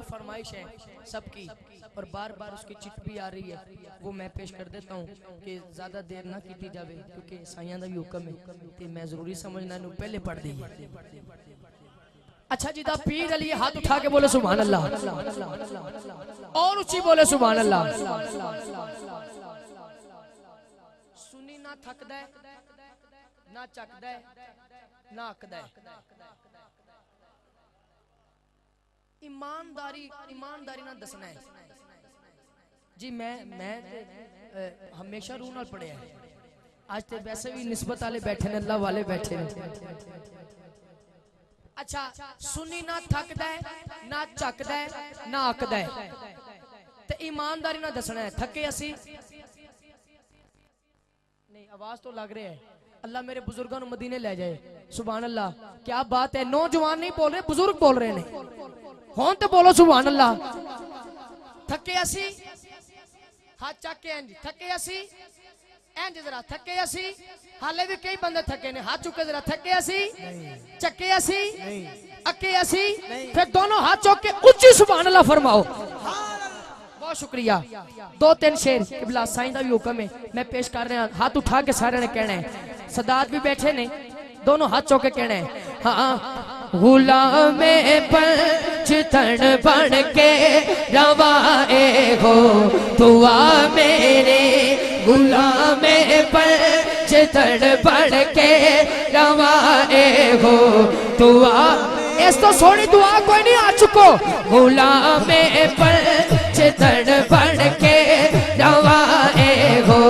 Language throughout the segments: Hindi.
फरमाइश है सबकी और बार बार उसकी चिट भी आ रही है, वो मैं पेश कर देता हूँ कि ज्यादा देर ना की जावे क्योंकि साइयां दा भी हुक्म है ते मैं जरूरी समझना नु पहले पढ़ दी। अच्छा जी दा पीर अली हाथ उठा के बोले सुभान अल्लाह और ऊंची बोले सुभान अल्लाह। सुनी ना थकदा है ना चकदा है ना अकदा है। ईमानदारी ईमानदारी ना दसना है जी। मैं हमेशा रूह नाल पढ़िया है। आज ते वैसे भी निस्बत वाले बैठे ने, अल्लाह वाले बैठे ने। अच्छा सुनी ना थकदा है ना चकदा है ना अकदा है ते ईमानदारी ना दसना है। थके असी नहीं, आवाज तो लग रही है। अल्लाह मेरे बुजुर्गों को मदीने ले जाए। सुभान अल्लाह, क्या बात है। नौजवान नहीं बोल रहे, बुजुर्ग बोल रहे हैं। हों तो बोलो सुभान अल्लाह। थके असी हाथ चक के इंज थके असी इंज जरा थके असी। हाले भी कई बंदे थके ने, हाथ चुके जरा। थके असी चके असी अके असी। फिर दोनों हाथ चौक के ऊंची सुभान अल्लाह फरमाओ। बहुत शुक्रिया। दो तीन शेर किबला साईं दा भी हुक्म है मैं पेश कर रहा। हाथ उठा के सारे ने कहना है। सदात भी बैठे ने, दोनों हाथ चौके कहना है। हाँ गुलामे पंचतन बन के रवाए हो दुआ मेरे। गुलामे पंचतन बन के रवाए हो दुआ। इस तो सोनी दुआ कोई नहीं आ चुको। गुलामे पंचतन बन के रवाए हो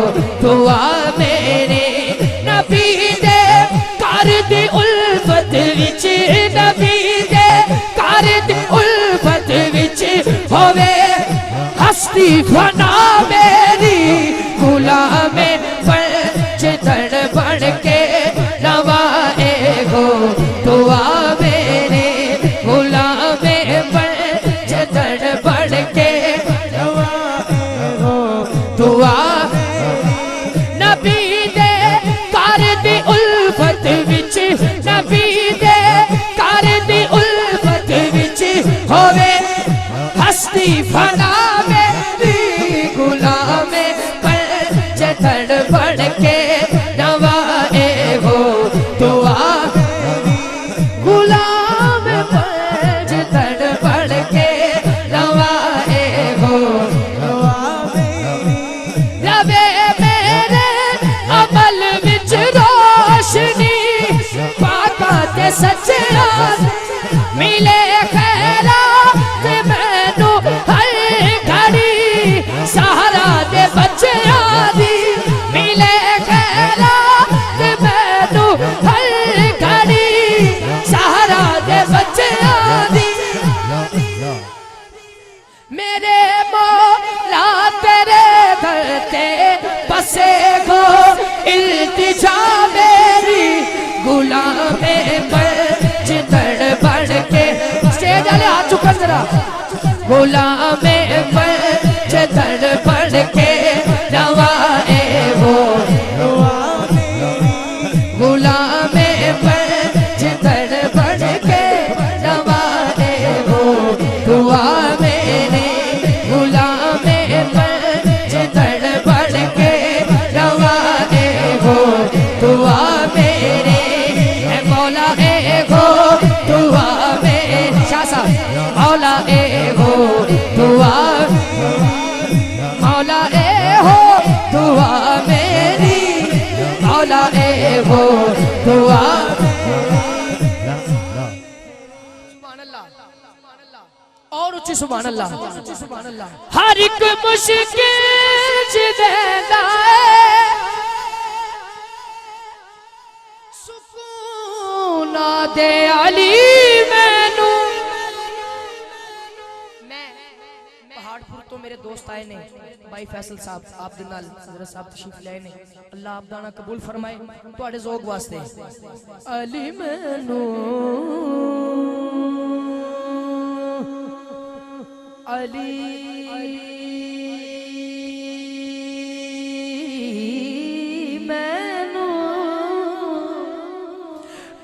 दुआ मेरे। नबी दे कर दी उल्फत विच, नबी दे कर दी उल्फत विच होवे हस्ती फना मेरी। गुलामे पंचतन बन के रवाए हो दुआ मेरे। गुलामे पंचतन बन के रवाए हो दुआ। नबी दे कर दी उल्फत विच, नबी दे कर दी उल्फत विच होवे हस्ती फना मेरी। गुलामे पंचतन बन के रवाए हो दुआ। गुलाम पंचतन बन के रवाए हो रवे मेरे अमल विच रोशनी। पाका ते सच्चा मिले खैरा ते मैनू हर घड़ी। सहारा दे बच्चियां दी मिले खैरा ते मैनू हर घड़ी। सहारा दे बच्चियां दी मेरे मौला तेरे घर ते बसे गो इल्तिजा मेरी। गुलामे पंचतन बन के स्टेज वाले हाथ चुका जरा। गुलामे पंचतन बन के रवाए हो। गुलामे पंचतन बन के रवाए हो दुआ मेरे। गुलामे पंचतन बन के रवाए हो दुआ मेरे। मौला ए हो दुआ मेरे। शाह साहब मौला ए हो दुआ। मौला ए हो दुआ मेरी। मौला ए हो दुआ। और उच्ची सुभान अल्लाह। हर एक मुश्किल जिंदा सुकून दे अली मैनू। मैं पहाड़पुर तो मेरे दोस्त आए ने भाई फैसल साहब आप दे नाल हजरत साहब तशरीफ लाए ने। अल्लाह आप दाना कबूल फरमाए तुहाडे ज़ौक वास्ते। अली मैनू अली मैनू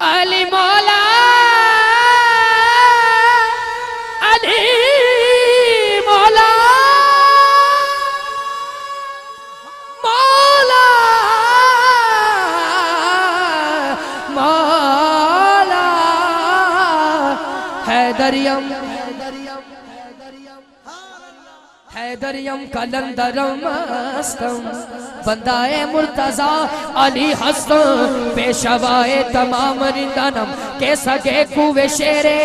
अली मौला अली हैदरियम हैदरियम कलंदरम मस्तम बंदाए मुर्तजा अली हस्तम पेशवाए तमाम रिंदानम के सगे कुवे शेरे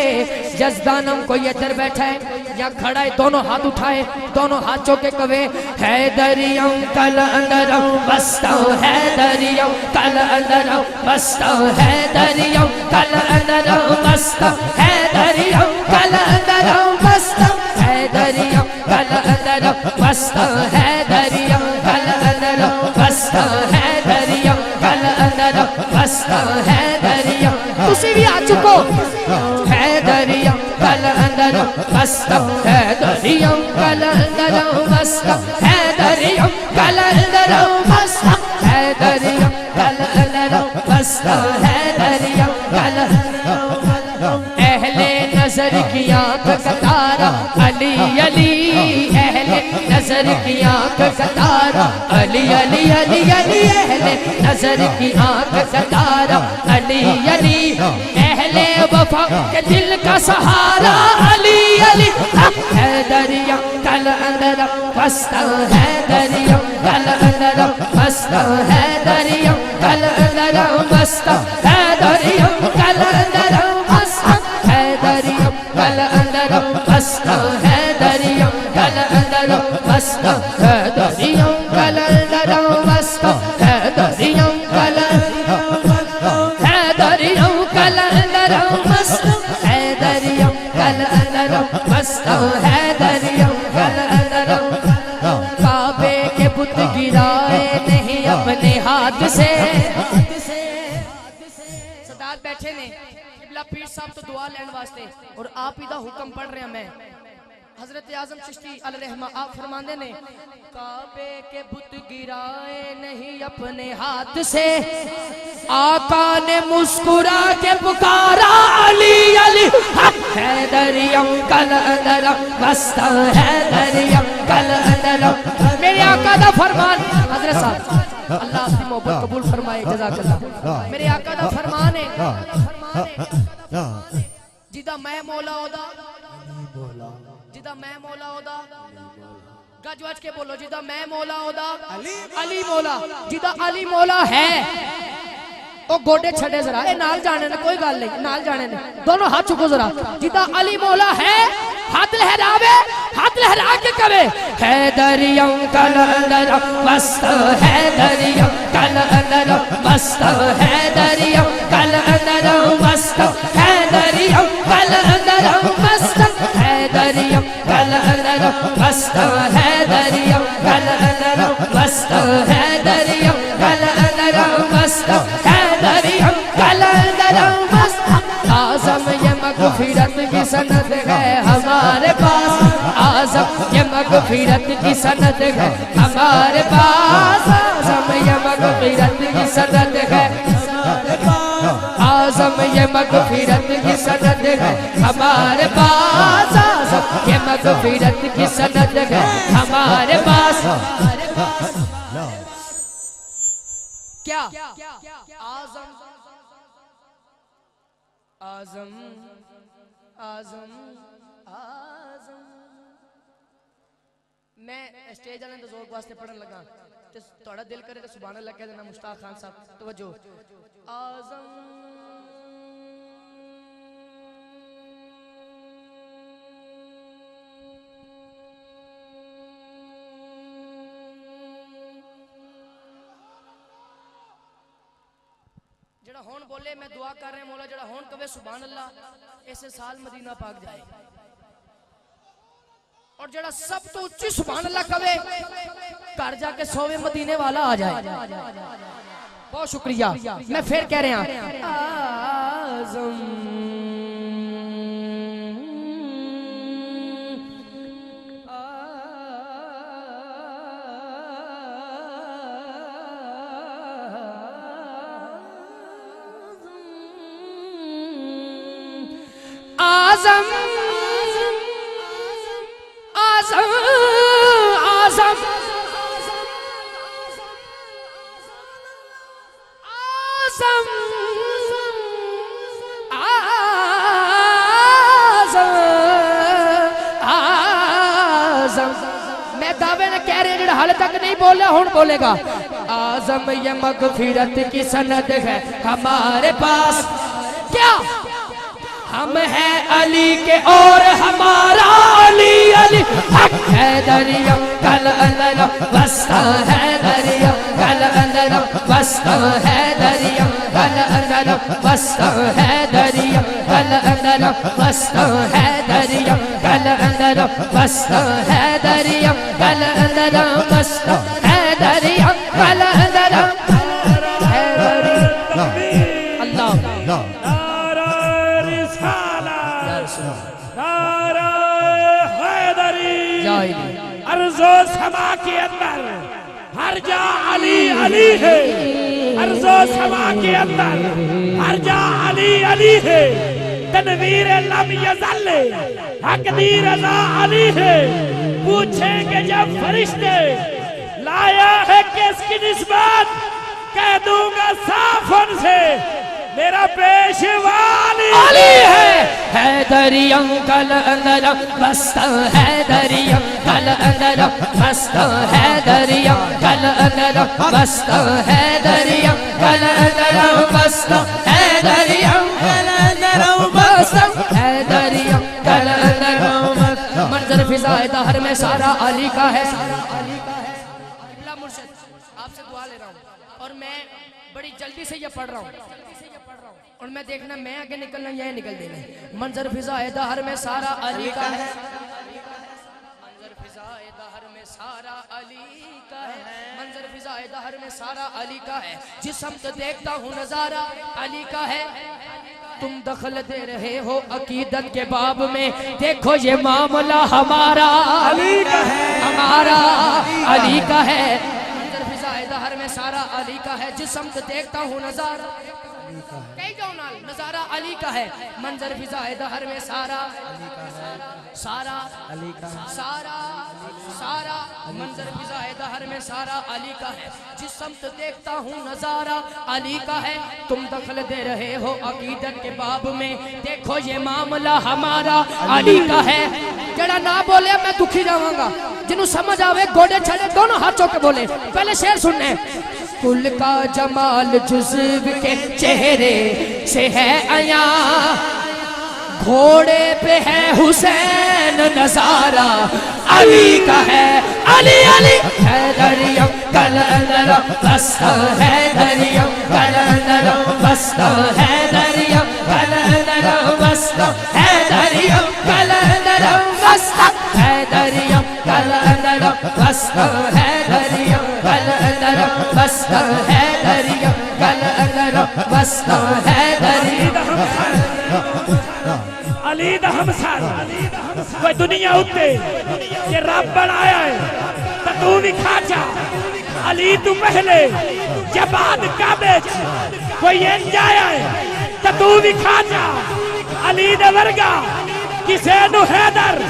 जजदानम। कोई इधर बैठा है या खड़ा है, दोनों हाथ उठाए, दोनों हाथों के कवे हैदरियम कलंदरम मस्तम हैदरियम कलंदरम मस्तम हैदरियम कलंदरम मस्तम हैदरियम कलंदरम मस्तम हैदरियम कलंदरम मस्तम हैदरियम कलंदरम मस्तम हैदरियम कलंदरम मस्तम हैदरियम। तुसी भी आ चुको हैदरियम कलंदरम मस्तम हैदरियम कलंदरम मस्तम हैदरियम कलंदरम मस्तम हैदरियम कलंदरम मस्तम हैदरियम कलंदरम। अहले नजर की आंख का तारा अली अली अहले नजर की आंख का तारा अली अली अली अली अहले नजर की आंख का तारा अली अली अहले वफा के दिल का सहारा अली अली हैदरियम कलंदरम मस्तम हैदरियम कलंदरम मस्तम हैदरियम कलंदरम मस्तम हैदरियम कलंदरम मस्तम हैदरियम कलंदरम मस्तम हैदरियम कलंदरम मस्तम हैदरियम कलंदरम मस्तम हैदरियम हैदरियम कलंदरम मस्तम हैदरियम कलंदरम मस्तम हैदरियम कलंदरम। काबे के बुत गिराए नहीं अपने हाथ से। सदात बैठे ने पीर साहब तो दुआ लेने वास्ते और आप ही दा हुक्म पढ़ रहे हैं। मैं हजरत आजम चिश्ती अलैहिर्रहमा आप फरमाते ने काबे के बुत गिराए नहीं अपने हाथ से आका ने मुस्कुरा के पुकारा अली अली हैदरियम कलंदरम मस्तम हैदरियम कलंदरम। मेरे आका दा फरमान हजरत साहब अल्लाह आपकी मोहब्बत कबूल फरमाए जज़ाकल्लाह। मेरे आका दा फरमान है जिदा मैं मौला ओदा जिदा मैं मौला ओदा गज वज के बोलो जिदा मैं मौला ओदा अली मौला जिदा अली मौला है ओ गोडे छड़े जरा ए नाल जाने ने कोई गल नहीं नाल जाने ने दोनों हाथ चुको जरा जिदा अली मौला है हाथ लहरावे हाथ लहरा के कहे हैदरियम कलंदरम मस्तम हैदरियम कलंदरम मस्तम हैदरियम कलंदरम मस्तम हैदरियम कलंदरम मस्तम हैदरियम कलंदरम मस्तम हैदरियम कलंदरम मस्तम हैदरियम कलंदरम मस्तम हैदरियम कलंदरम मस्तम। आज़म ये मग़फ़िरत की सनद है हमारे पास आज़म ये मग़फ़िरत की सनद है हमारे पास आज़म ये मग़फ़िरत की सनद है आज़म ये मग़फ़िरत की सनद है हमारे पास आज़म ये मग़फ़िरत की सनद है हमारे पास। क्या आज़म आज़म आज़म आज़म। मैं स्टेज वाले तो ज़ोर वास्ते पढ़न लगा तो थोड़ा दिल करे तो सुभान अल्लाह कह देना। मुश्ताक खान साहब तवज्जो आज़म जड़ा होन बोले मैं दुआ कर रहे मौला जड़ा होन कवे सुभान अल्लाह ऐसे साल मदीना पाक जाए और जड़ा सब तो उच्ची सुभान अल्लाह कवे घर जाके सोवे मदीने वाला आ जाए। बहुत शुक्रिया। मैं फिर कह रहा हूं आज़म आज़म आज़म आज़म आज़म कह रहे हैं हाल तक नहीं बोला हुन बोलेगा। आजम ये मगफिरत की सनद है हमारे पास, क्या हम हैं अली के और हमारा अली अली है दरिया कल अंदर बसता है दरिया कल अंदर बसता है दरिया कल अंदर बसता है दरिया कल अंदर बसता है दरिया कल अंदर बसता है दरिया कल अंदर बसता है दरिया कल अंदर है दरिया। अल्लाह अर्ज़ो समा के अंदर हर जा अली अली है, अर्ज़ो समा के अंदर हर जा अली अली है। तनवीर लम यज़ल हक़दीर रज़ा अली है। पूछेंगे जब फरिश्ते लाया है किसकी निस्बत, कह दूंगा साफ उनसे मेरा पेशवा अली है दरिया कल अंदर बसता है दरिया कल अंदर बसता है दरिया कल अंदर बसता है दरिया कल अंदर बसता है दरिया कल अंदर बसता है दरिया कल अंदर मंजर फिजाए दहर में सारा अली का है। मुर्शिद आपसे दुआ ले रहा हूँ और मैं बड़ी जल्दी से ये पढ़ रहा हूँ और मैं देखना मैं आगे निकलना यह निकल देना। मंजर फिजाए दहर में सारा अली का है, मंजर फिजाए दहर में सारा अली का है, मंजर फिजाए दहर में सारा अली का है। जिस हम तो देखता हूँ नजारा अली का है। तुम दखल दे रहे हो अकीदत के बाब में, देखो ये मामला हमारा अली का है, हमारा अली का है। मंजर फिजाए दहर में सारा अली का है। जिस हम तो देखता हूँ नजारा नजारा अली का है। मंजर फिजाए दहर में सारा सारा अली का सारा सारा मंजर फिजाए दहर में सारा अली का है। जिस समत देखता हूँ नजारा अली का है। तुम दखल दे रहे हो अकीदत के बाब में, देखो ये मामला हमारा अली का है। जरा ना बोले मैं दुखी जाऊंगा, जिन्हों समझ आवे गोडे छड़े दोनों हाथ चौके बोले। पहले शेर सुनने। कुल का जमाल जुज़्व के चेहरे से है अया, घोड़े पे है हुसैन नजारा अली का है। अली अली है दरिया कल अंदर बसता है दरिया कल अंदर बसता है दरिया कल अंदर बसता है दरिया कल अंदर बसता है दरिया कल अंदर बसता है दरिया कल अंदर बसता है दरिया कल अंदर बसता है दरिया। अली दा हमसर कोई दुनिया उत्ते ये रब बनाया है तो तू भी खा जा। अली तू पहले जब बाद काबे कोई जाया है तो तू भी खा जा। अली दे वर्गा किसे नु हैदर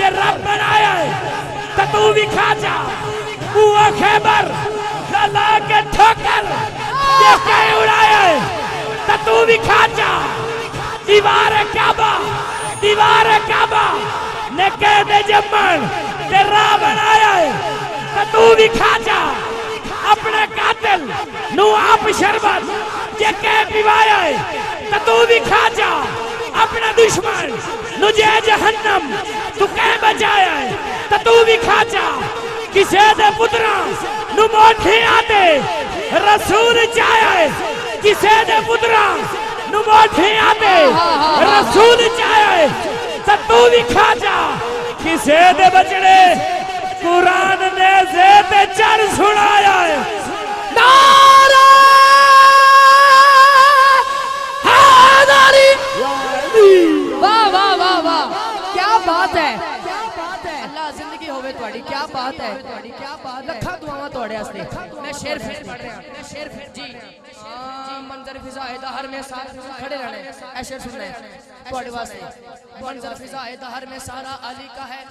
ये रब बनाया है तो तू भी खा जा। बुआ खैबर ला के ठोकर ये कहीं उड़ाया है तो तू भी खा जा। दीवार काबा ने कह दे जमन तेरा बनाया है तो तू भी खा जा। अपने कातिल नु आप शरबत जे कह पिवाया है तो तू भी खा जा। अपने दुश्मन नु जे जहन्नम तू कह बचाया है तो तू भी खा जा। किसे दे पुत्रा नु मोठे आते रसूल चाया है, किसे दे पुत्रा नुमाठे आते रसूल चाहे तो तू भी खा जा। किसे दे बचड़े कुरान ने से ते चर सुनाया है। नारा हैदरी। वाह वाह वाह वाह, क्या बात है। अल्लाह जिंदगी होवे तुम्हारी, क्या बात है, क्या बात। लखा दुआवां तुम्हारे वास्ते। मैं शेर फिर पढ़ रहा, मैं शेर फिर जी मंजर फिजाए दहर में सारा खड़े रहने ऐ शेर सुनना है तुम्हारे वास्ते। मंजर फिजाए दहर में सारा अली का है,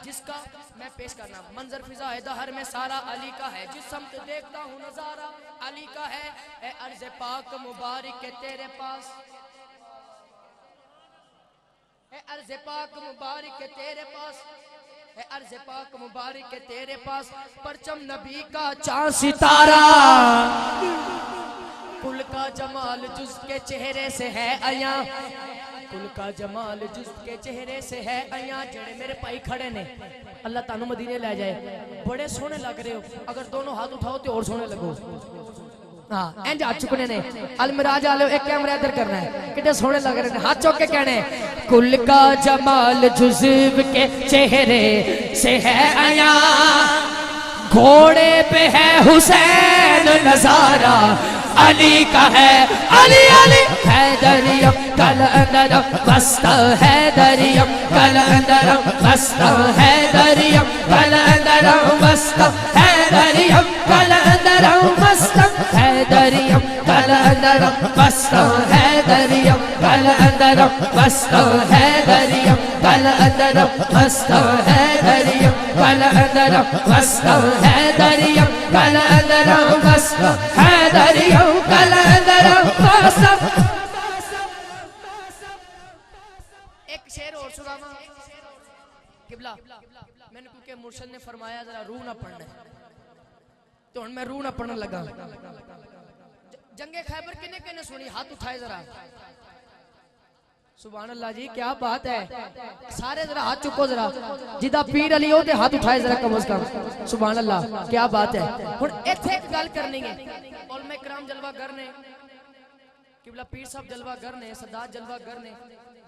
जिसका मैं पेश करना। मंजर फिजाए दहर में सारा अली का है, जिस समत देखता हूँ नजारा अली का है। ए अर्ज़ पाक मुबारक के तेरे पास, ए अर्ज़ पाक मुबारक के तेरे पास है अर्ज़ पाक मुबारक के तेरे पास परचम नबी का चांद सितारा, कुल का जमाल जुज़ के चेहरे से है आया, कुल का जमाल जुज़ के चेहरे से है आया। जेड़े मेरे भाई खड़े ने अल्लाह तानू मदीने ले जाए, बड़े सोहने लग रहे हो, अगर दोनों हाथ उठाओ तो और सोहने लगो। हाँ इंज हाथ चुकने ने, अलमिराज आलो एक कैमरा इधर करना है, कितने सोहने लग रहे हैं, हाथ चौक के कहने कुल का जमाल जुज़्व के चेहरे से है आया, घोड़े पे है हुसैन नजारा, अली का है अली अली हैदरियम कल अंदरम मस्त हैदरियम कल अंदरम मस्त हैदरियम कल अंदरम मस्त हैदरियम कल अंदरम मस्त हैदरियम कल अंदरम मस्त हैदरियम कल अंदरम मस्त हैदरियम कल अंदरम मस्त हैदरियम कल अंदरम मस्त हैदरियम कल अंदरम मस्त हैदरियम कल अंदरम मस्त। एक शेर और सुनावा किबला, मैंने क्योंकि मुर्शद ने फरमाया जरा रूह ना पढ़ना, तो हुण मैं रूह ना पढ़ने लगा। जंगे खैबर किने किने सुनी, हाथ उठाए जरा। सुभान अल्लाह जी क्या बात है, सारे जरा हाथ चुको जरा, जिदा पीर अली हो ते हाथ उठाए जरा कम से कम। सुभान अल्लाह क्या बात है। हुण इत्थे एक गल करनी है, उलमा इकराम जलवागर ने, किबला पीर साहब जलवागर ने, सदात जलवागर ने,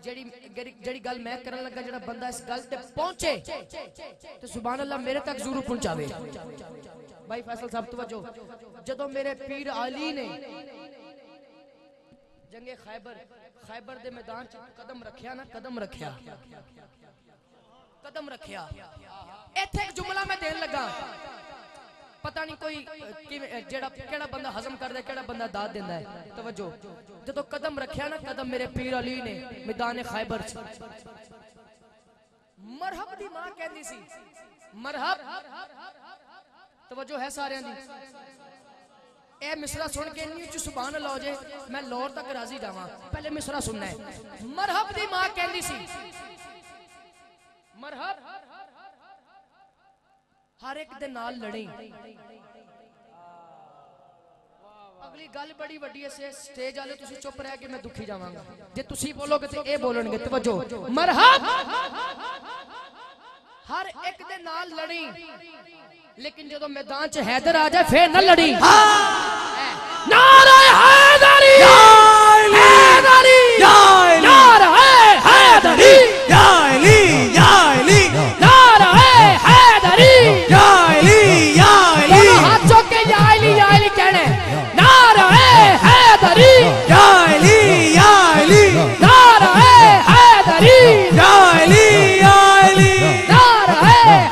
जेड़ी गल मैं करन लगा, जेड़ा बंदा इस गल ते पहुंचे तो सुभान अल्लाह मेरे तक जरूर पहुंचावे। भाई फैसल साहब तवज्जो, जदों मेरे पीर अली ने जंगे खैबर दे मैदान च कदम रखिया ना, कदम रखिया, इत्थे एक जुमला मैं देन लगा, पता नहीं कोई जेड़ा केड़ा बंदा हजम करदा, केड़ा बंदा दाद देंदा है। तवज्जो, जदों कदम रखिया ना, कदम मेरे पीर अली ने मैदान खैबर च, मरहब दी मां कहंदी सी, मरहब। तवज्जो है सारियां दी। ए मिसरा सुन के नहीं उच्च सुभान अल्लाह हो जाए, मैं लाहौर तक राजी जावा, पहले मिसरा सुनना है। मरहब दी मां कहंदी सी, मरहब हर एक दे नाल लड़ी। अगली गल बड़ी वड्डी है, स्टेज वाले तुसी चुप रह के मैं दुखी जावांगा, जे तुसी बोलोगे तो ए बोलणगे। तवज्जो, मरहब हर एक दे नाल लड़ी, लेकिन जदों मैदान च हैदर आ जाए फिर न लड़ी। नारे हैदरी हैदरी नारे हैदरी या अली या अली नारे हैदरी या अली या अली, हाथ चौक के या अली कहने, नारे हैदरी या अली या अली नारे हैदरी या अली या अली नारे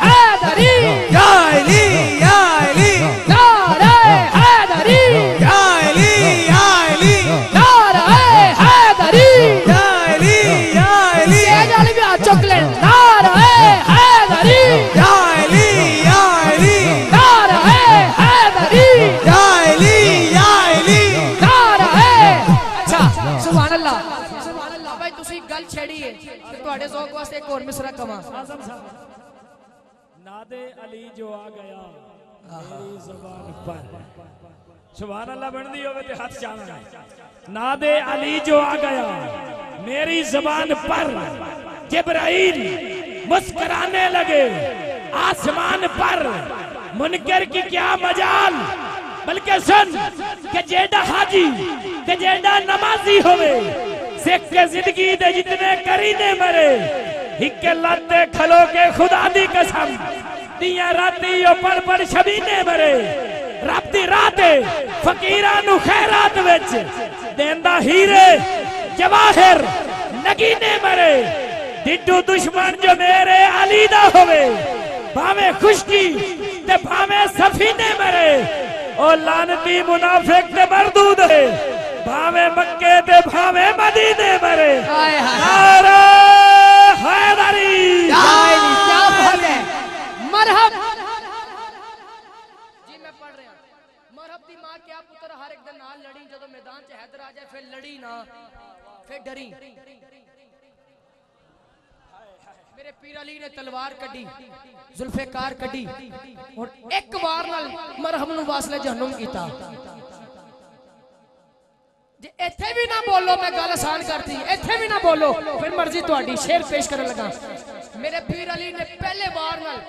हैदरी या अली या अली नारे हैदरी या अली या अली नारे हैदरी या अली या अली, ये जाली भी हाथ चौक ले, नारे हैदरी या अली या अली नारे हैदरी या अली या अली नारे। अच्छा सुभान अल्लाह, सुभान अल्लाह। भाई तुसी गल छेड़ी है ते तुहाडे ज़ौक वास्ते एक और मिसरा कमा। नादे अली जो आ गया मेरी ज़बान पर, सुभान अल्लाह बनदी होवे ते हाथ चाहना। नादे अली जो आ गया मेरी ज़बान पर, जिब्राइल मुस्कुराने लगे आसमान पर, मुनकर की क्या मजाल, बल्कि सुन के जेड़ा हाजी ते जेड़ा नमाजी होवे, सिख के जिंदगी दे जितने करीने मरे, हिक्के लाते खलो के खुदा दी कसम, दिया राती ओ पड़ शबीने मरे, रब दी रात फकीरां नु खैरात विच देंदा हीरे जवाहिर नगीने मरे, डिड्डू दुश्मन जो मेरे अली दा होवे, भावे खुशकी ते भावे सफीने मरे, ओ लानती मुनाफिक ते मरदूद है, भावे मक्के ते भावे मदीने मरे। नारे हैदरी, क्या बात है। मरहब जी मैं पढ़ रहा, मरहब दी मां क्या पुत्र हर एक दिन नाल लड़ी, जदों मैदान च हैदर आ जाए फिर लड़ी ना, फिर डरी। मेरे पीर अली ने तलवार कड़ी, जुल्फेकार कड़ी और एक बार नाल मरहम नूं वासले जहन्नुम कीता। जे इत्थे भी ना बोलो, मैं गल आसान करती, इत्थे भी ना बोलो, फिर मर्जी तुहाडी। शेर पेश करन लगा। मेरे पीर अली ने पहले बार नाल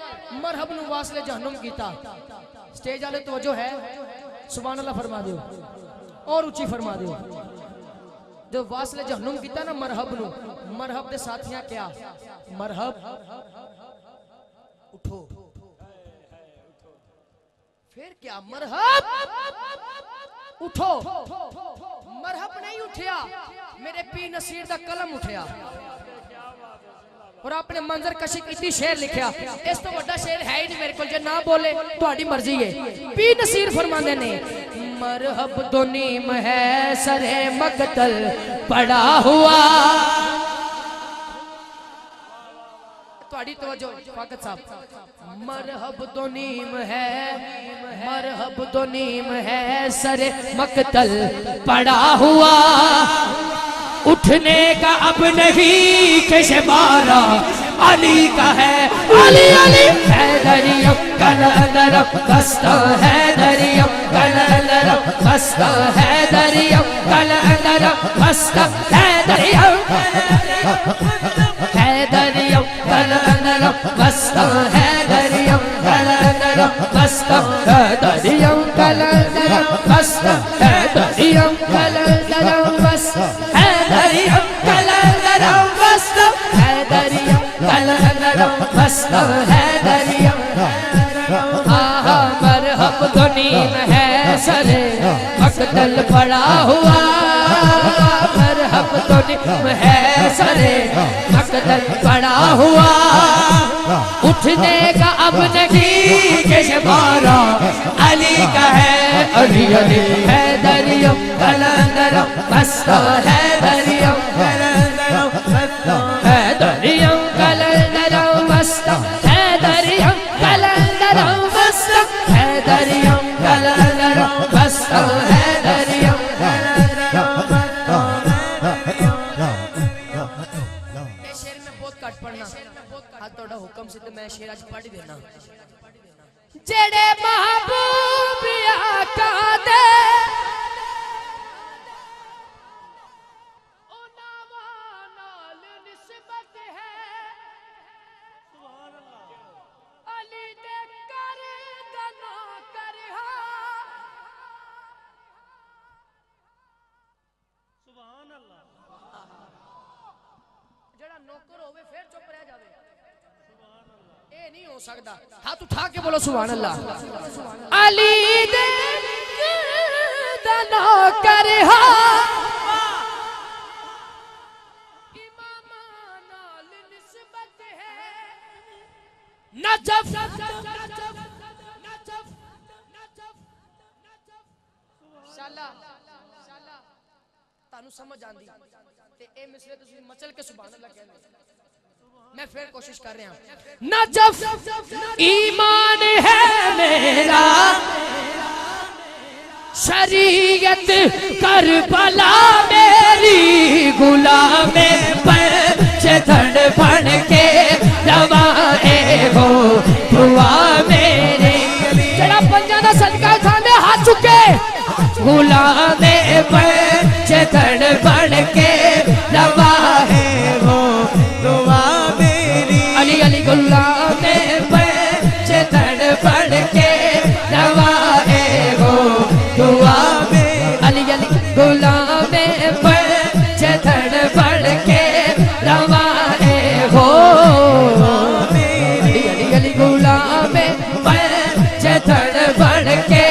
मरहम नूं वासले जहन्नुम कीता। स्टेज वाले तवज्जो है, सुभान अल्लाह फरमा दियो और ऊंची फरमा दियो। जो वासले जहन्नुम कीता ना मरहब नूं, मरहब दे साथियां क्या, मरहब उठो, फिर क्या, मरहब उठो। मरहब नहीं उठिया, मेरे पीर नसीर दा कलम उठिया और आपने मंजर कशी की, शेर लिखा। इस तो बड़ा शेर है ही नहीं मेरे को, जे ना बोले तो मर्जी है। पीर नसीर फरमाते ने, मरहब दो नीम है सरे मकतल पड़ा हुआ। तवज्जो फाकत साहब, मरहब दो नीम है, मरहब दो नीम है सरे मकतल पड़ा हुआ। उठने का अब नहीं कि शबारा अली का है, अली अली है दरियम कलंदरम बस्ता है, दरियम कलंदरम बस्ता है, दरियम कलंदरम बस्ता है, दरियम है, दरियम कलंदरम बस्ता है, दरियम कलंदरम बस्ता है, दरियम कलंदरम बस्ता है, दरियम कलंदरम बस्ता है, दरियम कलंदरम बस्ता है, दरियम कलंदरम बस्ता है, दरियम। आहा मरहब दो नीम है सरे मकतल पड़ा हुआ, मरहब दो नीम है सरे मकतल पड़ा हुआ। उठने का अब नहीं कि शबारा अली का है, अली अली है, दरियम कलंदरम बस्ता है, दरियम कलंदरम बस्ता है, दरियम कलंदरम बस्ता है, दरियम कलंदरम बस्ता है, दरियम कलंदरम बस्ता है, दरियम कलंदरम बस्ता है। शेर में बहुत कट पढ़ना, हाथ तोड़ा हुक्म से तो मैं शेर आज पढ़ देना। जेड़े महबूब आका दे नहीं हो सकता। हाथ उठा के बोलो सुभान अल्लाह। अली दे दना कर हा इमाम नाल निस्बत है, नजफ शाला तानू समझ आंदी ते ए मिसरे तुसी मचल के सुभान अल्लाह कहंदे। मैं फिर कोशिश कर रहा हूं। नजफ ईमान है मेरा, शरीयत करबला मेरी, गुलामे पंचे धड़ बन के रवाए हो दुआ मेरे। जरा पंजा दा सदका थाने हाथ चुके, गुलामे पंचे धड़ बन के रवाए हो दुआ मेरी। अली अली गुलामे पंचे धड़ बन के रवाए हो दुआ मेरी। अली अली गुलामे पंचे धड़ बन के रवाए हो, अली अली गुलामे पंचे धड़ बन के